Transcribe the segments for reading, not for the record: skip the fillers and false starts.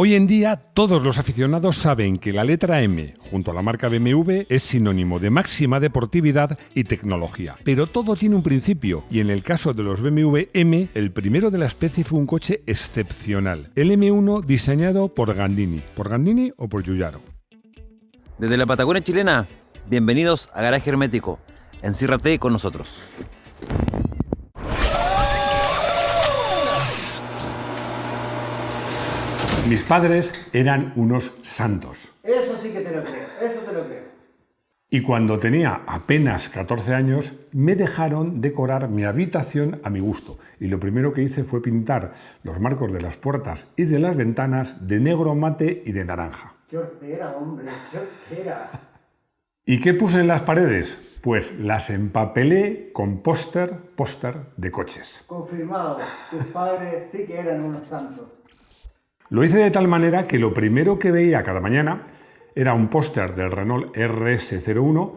Hoy en día todos los aficionados saben que la letra M, junto a la marca BMW, es sinónimo de máxima deportividad y tecnología. Pero todo tiene un principio, y en el caso de los BMW M, el primero de la especie fue un coche excepcional. El M1 diseñado por Gandini. ¿Por Gandini o por Giugiaro? Desde la Patagonia chilena, bienvenidos a Garaje Hermético. Enciérrate con nosotros. Mis padres eran unos santos. Eso sí que te lo creo, eso te lo creo. Y cuando tenía apenas 14 años, me dejaron decorar mi habitación a mi gusto. Y lo primero que hice fue pintar los marcos de las puertas y de las ventanas de negro mate y de naranja. ¡Qué hortera, hombre! ¡Qué hortera! ¿Y qué puse en las paredes? Pues las empapelé con póster de coches. Confirmado, tus padres sí que eran unos santos. Lo hice de tal manera que lo primero que veía cada mañana era un póster del Renault RS01,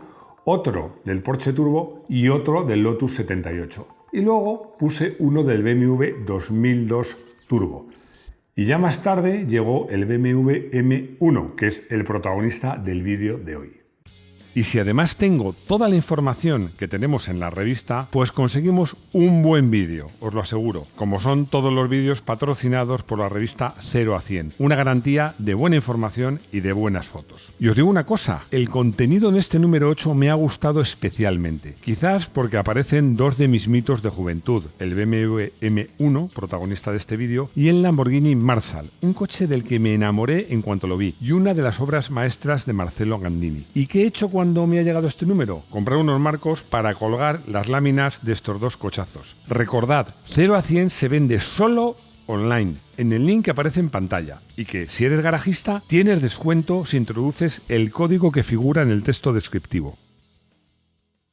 otro del Porsche Turbo y otro del Lotus 78. Y luego puse uno del BMW 2002 Turbo. Y ya más tarde llegó el BMW M1, que es el protagonista del vídeo de hoy. Y si además tengo toda la información que tenemos en la revista, pues conseguimos un buen vídeo, os lo aseguro, como son todos los vídeos patrocinados por la revista 0 a 100. Una garantía de buena información y de buenas fotos. Y os digo una cosa, el contenido en este número 8 me ha gustado especialmente. Quizás porque aparecen dos de mis mitos de juventud, el BMW M1, protagonista de este vídeo, y el Lamborghini Marshall, un coche del que me enamoré en cuanto lo vi, y una de las obras maestras de Marcello Gandini. ¿Y qué he hecho cuando me ha llegado este número? Comprar unos marcos para colgar las láminas de estos dos cochazos. Recordad, 0 a 100 se vende solo online, en el link que aparece en pantalla, y que si eres garajista tienes descuento si introduces el código que figura en el texto descriptivo.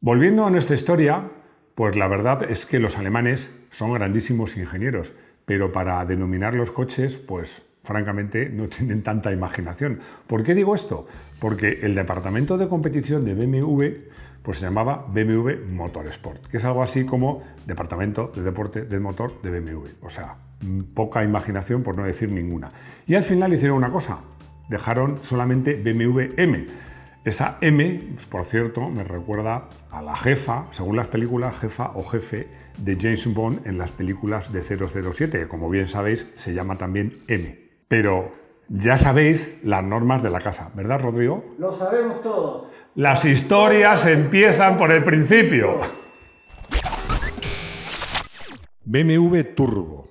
Volviendo a nuestra historia, pues la verdad es que los alemanes son grandísimos ingenieros, pero para denominar los coches, pues francamente no tienen tanta imaginación. ¿Por qué digo esto? Porque el departamento de competición de BMW pues se llamaba BMW Motorsport, que es algo así como Departamento de Deporte del Motor de BMW. O sea, poca imaginación por no decir ninguna. Y al final hicieron una cosa, dejaron solamente BMW M. Esa M, por cierto, me recuerda a la jefa, según las películas, jefa o jefe de James Bond en las películas de 007, que como bien sabéis se llama también M. Pero ya sabéis las normas de la casa, ¿verdad, Rodrigo? Lo sabemos todos. Las historias empiezan por el principio. BMW Turbo.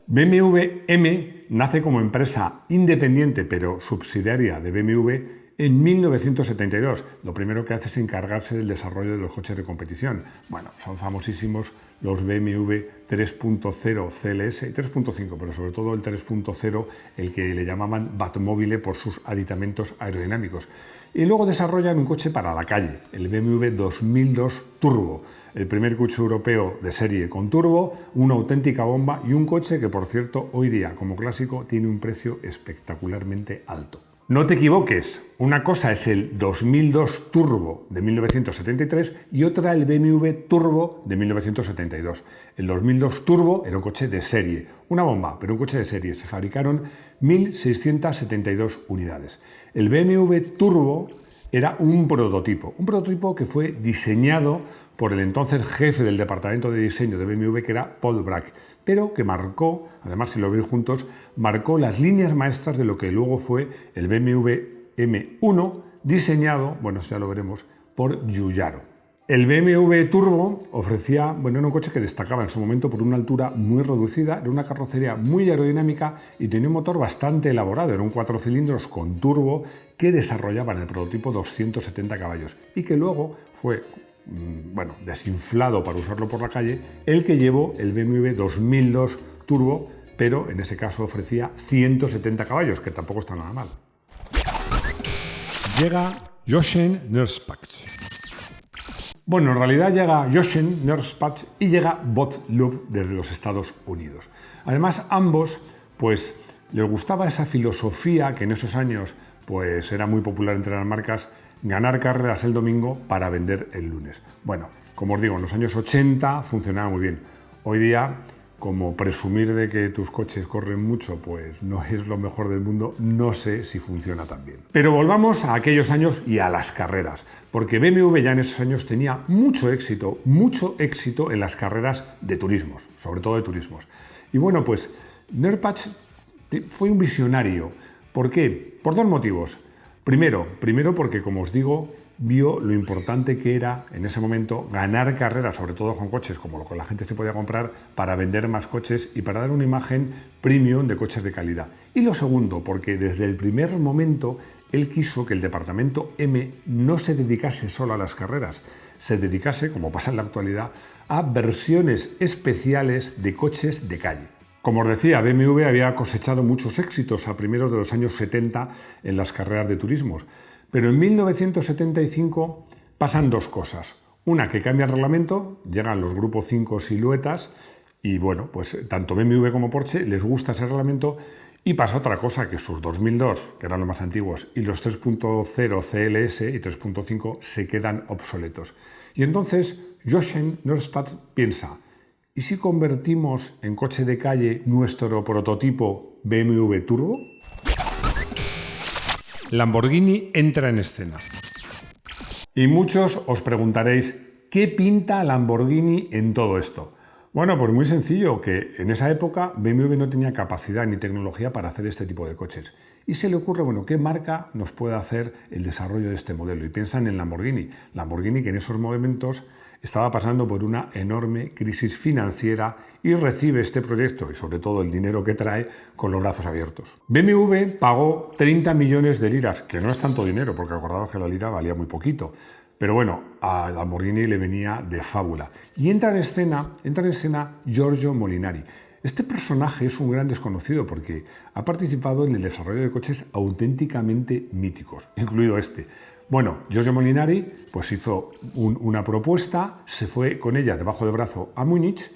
BMW M nace como empresa independiente pero subsidiaria de BMW en 1972. Lo primero que hace es encargarse del desarrollo de los coches de competición. Bueno, son famosísimos los BMW 3.0 CLS y 3.5, pero sobre todo el 3.0, el que le llamaban Batmobile por sus aditamentos aerodinámicos. Y luego desarrollan un coche para la calle, el BMW 2002 Turbo, el primer coche europeo de serie con turbo, una auténtica bomba y un coche que, por cierto, hoy día, como clásico, tiene un precio espectacularmente alto. No te equivoques, una cosa es el 2002 Turbo de 1973 y otra el BMW Turbo de 1972. El 2002 Turbo era un coche de serie, una bomba, pero un coche de serie. Se fabricaron 1.672 unidades. El BMW Turbo era un prototipo que fue diseñado por el entonces jefe del departamento de diseño de BMW, que era Paul Bracq, pero que marcó, además si lo veis juntos, marcó las líneas maestras de lo que luego fue el BMW M1, diseñado, bueno, eso ya lo veremos, por Giugiaro. El BMW Turbo ofrecía, bueno, era un coche que destacaba en su momento por una altura muy reducida, era una carrocería muy aerodinámica y tenía un motor bastante elaborado, era un 4 cilindros con turbo que desarrollaba en el prototipo 270 caballos y que luego fue desinflado para usarlo por la calle, el que llevó el BMW 2002 Turbo, pero en ese caso ofrecía 170 caballos, que tampoco está nada mal. Llega Jochen Nerspacht. Bueno, en realidad llega Jochen Nerspacht y llega Gottlob desde los Estados Unidos. Además, ambos, pues, les gustaba esa filosofía que en esos años, pues, era muy popular entre las marcas, ganar carreras el domingo para vender el lunes. Bueno, como os digo, en los años 80 funcionaba muy bien. Hoy día como presumir de que tus coches corren mucho, pues no es lo mejor del mundo, no sé si funciona tan bien. Pero volvamos a aquellos años y a las carreras, porque BMW ya en esos años tenía mucho éxito en las carreras de turismos, sobre todo de turismos. Y bueno, pues Nurpatch fue un visionario. ¿Por qué? Por dos motivos. Primero porque, como os digo, vio lo importante que era en ese momento ganar carreras, sobre todo con coches como lo que la gente se podía comprar, para vender más coches y para dar una imagen premium de coches de calidad. Y lo segundo, porque desde el primer momento él quiso que el departamento M no se dedicase solo a las carreras, se dedicase, como pasa en la actualidad, a versiones especiales de coches de calle. Como os decía, BMW había cosechado muchos éxitos a primeros de los años 70 en las carreras de turismos, pero en 1975 pasan dos cosas. Una, que cambia el reglamento, llegan los Grupo 5 siluetas y bueno, pues tanto BMW como Porsche les gusta ese reglamento y pasa otra cosa, que sus 2002, que eran los más antiguos, y los 3.0 CLS y 3.5 se quedan obsoletos. Y entonces Jochen Nurpatch piensa, ¿y si convertimos en coche de calle nuestro prototipo BMW Turbo? Lamborghini entra en escena. Y muchos os preguntaréis, ¿qué pinta Lamborghini en todo esto? Bueno, pues muy sencillo, que en esa época BMW no tenía capacidad ni tecnología para hacer este tipo de coches. Y se le ocurre, bueno, ¿qué marca nos puede hacer el desarrollo de este modelo? Y piensan en Lamborghini. Lamborghini, que en esos momentos estaba pasando por una enorme crisis financiera y recibe este proyecto y sobre todo el dinero que trae con los brazos abiertos. BMW pagó 30 millones de liras, que no es tanto dinero porque acordaos que la lira valía muy poquito, pero bueno, a Lamborghini le venía de fábula. Y entra en escena Giorgio Molinari. Este personaje es un gran desconocido porque ha participado en el desarrollo de coches auténticamente míticos, incluido este. Bueno, Giorgio Molinari pues hizo una propuesta, se fue con ella debajo del brazo a Múnich,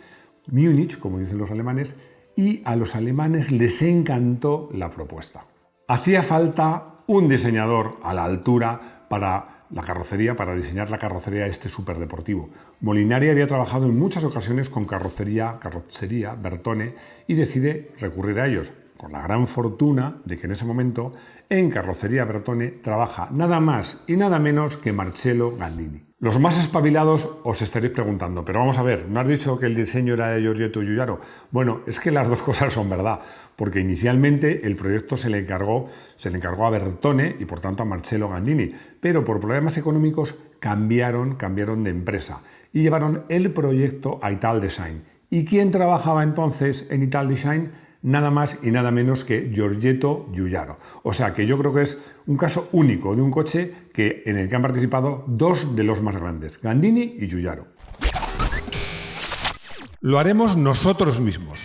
como dicen los alemanes, y a los alemanes les encantó la propuesta. Hacía falta un diseñador a la altura para la carrocería, para diseñar la carrocería de este superdeportivo. Molinari había trabajado en muchas ocasiones con carrocería Bertone y decide recurrir a ellos, con la gran fortuna de que en ese momento en carrocería Bertone trabaja nada más y nada menos que Marcello Gandini. Los más espabilados os estaréis preguntando, pero vamos a ver, ¿no has dicho que el diseño era de Giorgetto Giugiaro? Bueno, es que las dos cosas son verdad, porque inicialmente el proyecto se le encargó a Bertone y por tanto a Marcello Gandini, pero por problemas económicos cambiaron de empresa y llevaron el proyecto a Italdesign. ¿Y quién trabajaba entonces en Italdesign? Nada más y nada menos que Giorgetto Giugiaro. O sea que yo creo que es un caso único de un coche en el que han participado dos de los más grandes, Gandini y Giugiaro. Lo haremos nosotros mismos.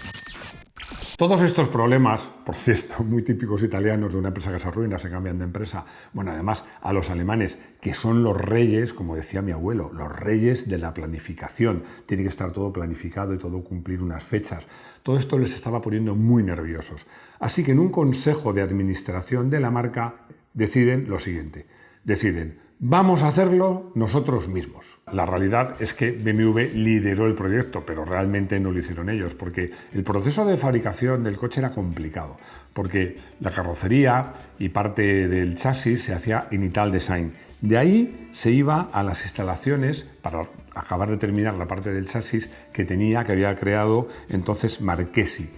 Todos estos problemas, por cierto, muy típicos italianos de una empresa que se arruina, se cambian de empresa. Bueno, además a los alemanes, que son los reyes, como decía mi abuelo, los reyes de la planificación. Tiene que estar todo planificado y todo cumplir unas fechas. Todo esto les estaba poniendo muy nerviosos. Así que en un consejo de administración de la marca deciden lo siguiente. Deciden, vamos a hacerlo nosotros mismos. La realidad es que BMW lideró el proyecto, pero realmente no lo hicieron ellos, porque el proceso de fabricación del coche era complicado, porque la carrocería y parte del chasis se hacía en Italdesign. De ahí se iba a las instalaciones para acabar de terminar la parte del chasis que había creado entonces Marchesi.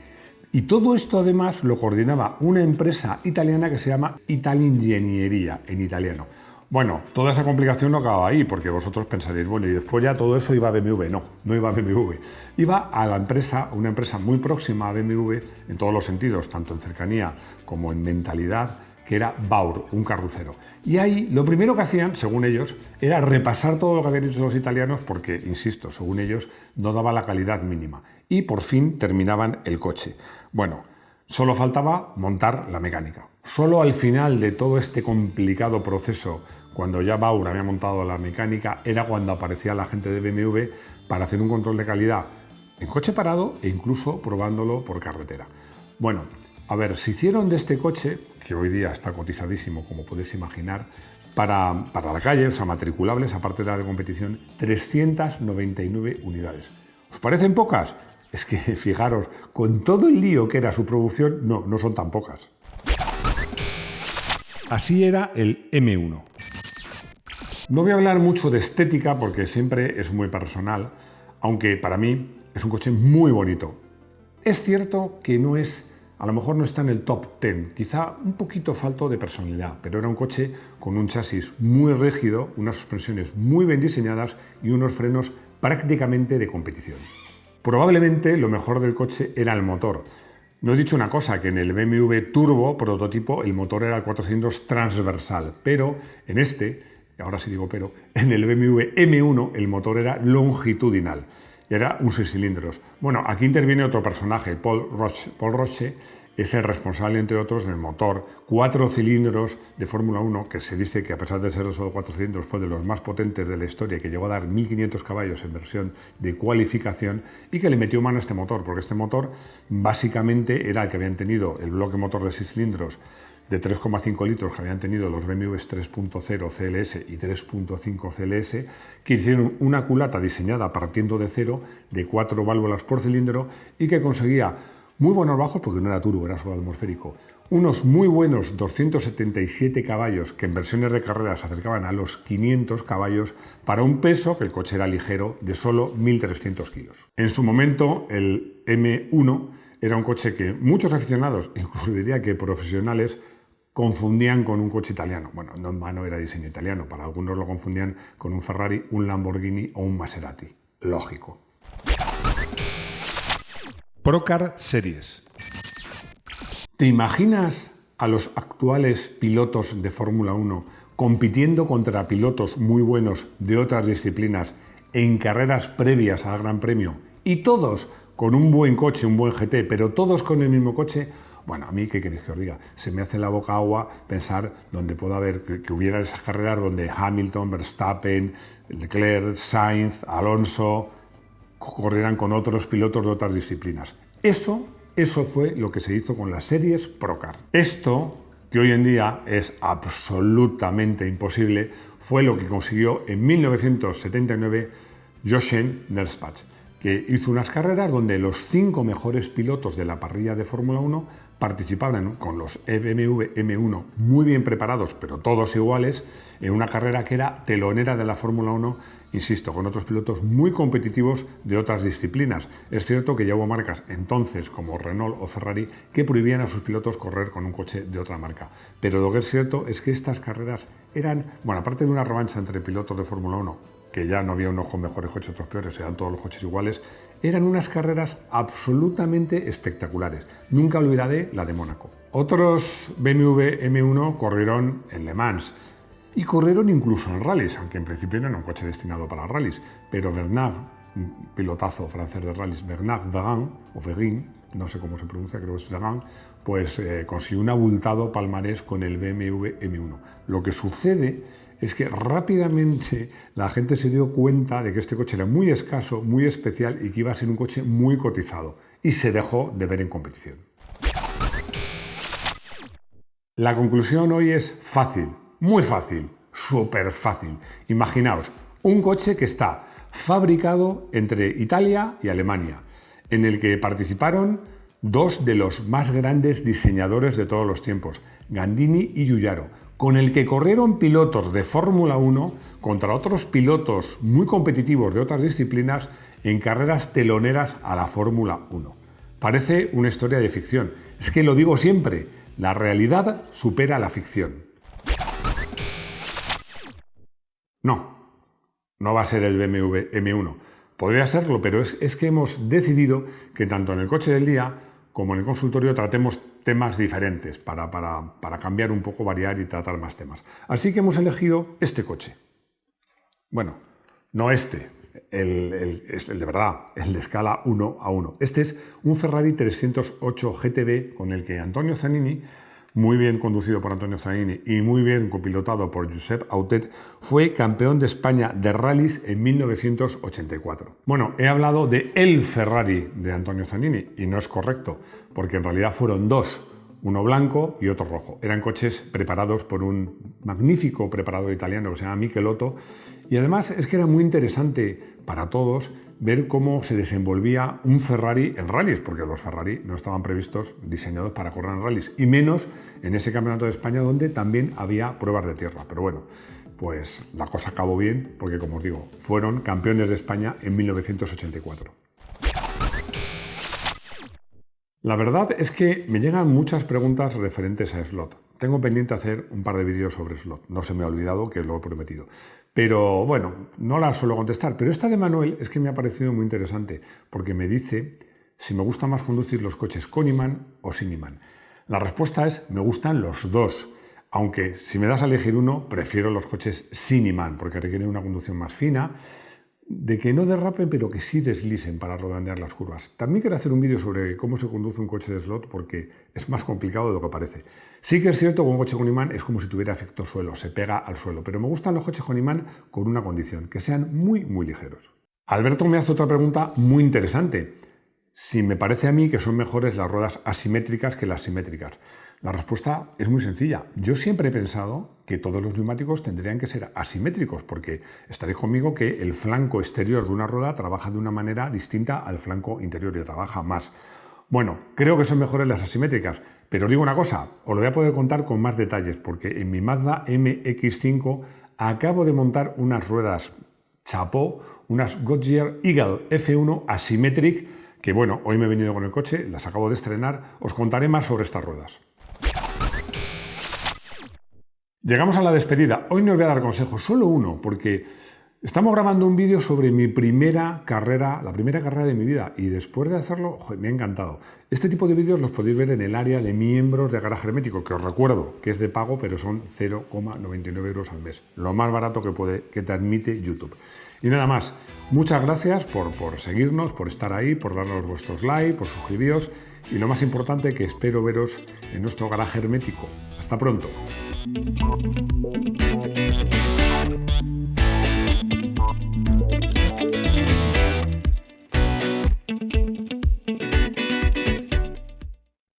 Y todo esto además lo coordinaba una empresa italiana que se llama Italingegneria en italiano. Bueno, toda esa complicación no acababa ahí, porque vosotros pensaréis, bueno, y después ya todo eso iba a BMW. No, no iba a BMW. Iba a la empresa, una empresa muy próxima a BMW en todos los sentidos, tanto en cercanía como en mentalidad, que era Baur, un carrucero. Y ahí lo primero que hacían, según ellos, era repasar todo lo que habían hecho los italianos, porque, insisto, según ellos, no daba la calidad mínima. Y por fin terminaban el coche. Bueno, solo faltaba montar la mecánica. Solo al final de todo este complicado proceso, cuando ya Baur había montado la mecánica, era cuando aparecía la gente de BMW para hacer un control de calidad en coche parado e incluso probándolo por carretera. Bueno, a ver, se hicieron de este coche, que hoy día está cotizadísimo, como podéis imaginar, para la calle, o sea, matriculables, aparte de la de competición, 399 unidades. ¿Os parecen pocas? Es que, fijaros, con todo el lío que era su producción, no son tan pocas. Así era el M1. No voy a hablar mucho de estética porque siempre es muy personal, aunque para mí es un coche muy bonito. Es cierto que a lo mejor no está en el top 10, quizá un poquito falto de personalidad, pero era un coche con un chasis muy rígido, unas suspensiones muy bien diseñadas y unos frenos prácticamente de competición. Probablemente lo mejor del coche era el motor. No he dicho una cosa, que en el BMW Turbo prototipo el motor era el 4 cilindros transversal, pero en ahora sí digo en el BMW M1 el motor era longitudinal. Era un 6 cilindros. Bueno, aquí interviene otro personaje, Paul Roche. Paul Roche es el responsable, entre otros, del motor 4 cilindros de Fórmula 1, que se dice que a pesar de ser solo 4 cilindros fue de los más potentes de la historia, que llegó a dar 1500 caballos en versión de cualificación y que le metió mano a este motor, porque este motor básicamente era el que habían tenido el bloque motor de 6 cilindros de 3,5 litros que habían tenido los BMWs 3.0 CLS y 3.5 CLS, que hicieron una culata diseñada partiendo de cero de 4 válvulas por cilindro y que conseguía muy buenos bajos, porque no era turbo, era solo atmosférico, unos muy buenos 277 caballos que en versiones de carrera se acercaban a los 500 caballos para un peso, que el coche era ligero, de solo 1.300 kilos. En su momento el M1 era un coche que muchos aficionados, incluso diría que profesionales, confundían con un coche italiano. Bueno, no en vano era diseño italiano, para algunos lo confundían con un Ferrari, un Lamborghini o un Maserati. Lógico. Procar Series. ¿Te imaginas a los actuales pilotos de Fórmula 1 compitiendo contra pilotos muy buenos de otras disciplinas en carreras previas al Gran Premio y todos con un buen coche, un buen GT, pero todos con el mismo coche? Bueno, a mí, ¿qué queréis que os diga? Se me hace la boca agua pensar donde pueda haber, que hubiera esas carreras donde Hamilton, Verstappen, Leclerc, Sainz, Alonso corrieran con otros pilotos de otras disciplinas. Eso fue lo que se hizo con las series Procar. Esto, que hoy en día es absolutamente imposible, fue lo que consiguió en 1979 Jochen Nerspath, que hizo unas carreras donde los 5 mejores pilotos de la parrilla de Fórmula 1 participaban con los BMW M1 muy bien preparados, pero todos iguales, en una carrera que era telonera de la Fórmula 1, insisto, con otros pilotos muy competitivos de otras disciplinas. Es cierto que ya hubo marcas entonces, como Renault o Ferrari, que prohibían a sus pilotos correr con un coche de otra marca. Pero lo que es cierto es que estas carreras eran, bueno, aparte de una revancha entre pilotos de Fórmula 1, que ya no había unos con mejores coches, otros peores, eran todos los coches iguales, eran unas carreras absolutamente espectaculares. Nunca olvidaré la de Mónaco. Otros BMW M1 corrieron en Le Mans y corrieron incluso en rallies, aunque en principio no era un coche destinado para rallies, pero Bernard, un pilotazo francés de rallies, Bernard Vergne, o Vergne, no sé cómo se pronuncia, creo que es Vergne, pues consiguió un abultado palmarés con el BMW M1. Lo que sucede es que rápidamente la gente se dio cuenta de que este coche era muy escaso, muy especial y que iba a ser un coche muy cotizado, y se dejó de ver en competición. La conclusión hoy es fácil, muy fácil, súper fácil. Imaginaos un coche que está fabricado entre Italia y Alemania, en el que participaron 2 de los más grandes diseñadores de todos los tiempos, Gandini y Giugiaro, con el que corrieron pilotos de Fórmula 1 contra otros pilotos muy competitivos de otras disciplinas en carreras teloneras a la Fórmula 1. Parece una historia de ficción. Es que lo digo siempre, la realidad supera la ficción. No va a ser el BMW M1. Podría serlo, pero es que hemos decidido que tanto en el coche del día como en el consultorio tratemos temas diferentes para cambiar un poco, variar y tratar más temas. Así que hemos elegido este coche. Bueno, no este, el de verdad, el de escala 1:1. Este es un Ferrari 308 GTB con el que Antonio Zanini, muy bien conducido por Antonio Zanini y muy bien copilotado por Josep Autet, fue campeón de España de rallies en 1984. Bueno, he hablado de el Ferrari de Antonio Zanini y no es correcto, porque en realidad fueron 2, uno blanco y otro rojo. Eran coches preparados por un magnífico preparador italiano que se llama Michelotto, y además es que era muy interesante para todos ver cómo se desenvolvía un Ferrari en rallies, porque los Ferrari no estaban previstos, diseñados para correr en rallies, y menos en ese Campeonato de España donde también había pruebas de tierra. Pero bueno, pues la cosa acabó bien, porque como os digo, fueron campeones de España en 1984. La verdad es que me llegan muchas preguntas referentes a Slot. Tengo pendiente hacer un par de vídeos sobre Slot. No se me ha olvidado, que os lo he prometido. Pero bueno, no las suelo contestar. Pero esta de Manuel es que me ha parecido muy interesante, porque me dice si me gusta más conducir los coches con imán o sin imán. La respuesta es, me gustan los dos. Aunque si me das a elegir uno, prefiero los coches sin imán, porque requieren una conducción más fina, de que no derrapen, pero que sí deslicen para redondear las curvas. También quiero hacer un vídeo sobre cómo se conduce un coche de Slot, porque es más complicado de lo que parece. Sí que es cierto que un coche con imán es como si tuviera efecto suelo, se pega al suelo, pero me gustan los coches con imán con una condición, que sean muy, muy ligeros. Alberto me hace otra pregunta muy interesante. Si me parece a mí que son mejores las ruedas asimétricas que las simétricas. La respuesta es muy sencilla. Yo siempre he pensado que todos los neumáticos tendrían que ser asimétricos, porque estaréis conmigo que el flanco exterior de una rueda trabaja de una manera distinta al flanco interior y trabaja más. Bueno, creo que son mejores las asimétricas, pero os digo una cosa, os lo voy a poder contar con más detalles, porque en mi Mazda MX-5 acabo de montar unas ruedas chapó, unas Goodyear Eagle F1 Asymmetric, que bueno, hoy me he venido con el coche, las acabo de estrenar, os contaré más sobre estas ruedas. Llegamos a la despedida. Hoy no os voy a dar consejos, solo uno, porque estamos grabando un vídeo sobre mi primera carrera, la primera carrera de mi vida, y después de hacerlo, me ha encantado. Este tipo de vídeos los podéis ver en el área de miembros de Garaje Hermético, que os recuerdo que es de pago, pero son 0,99 € al mes, lo más barato que te admite YouTube. Y nada más, muchas gracias por seguirnos, por estar ahí, por darnos vuestros likes, por suscribiros, y lo más importante, que espero veros en nuestro Garaje Hermético. Hasta pronto.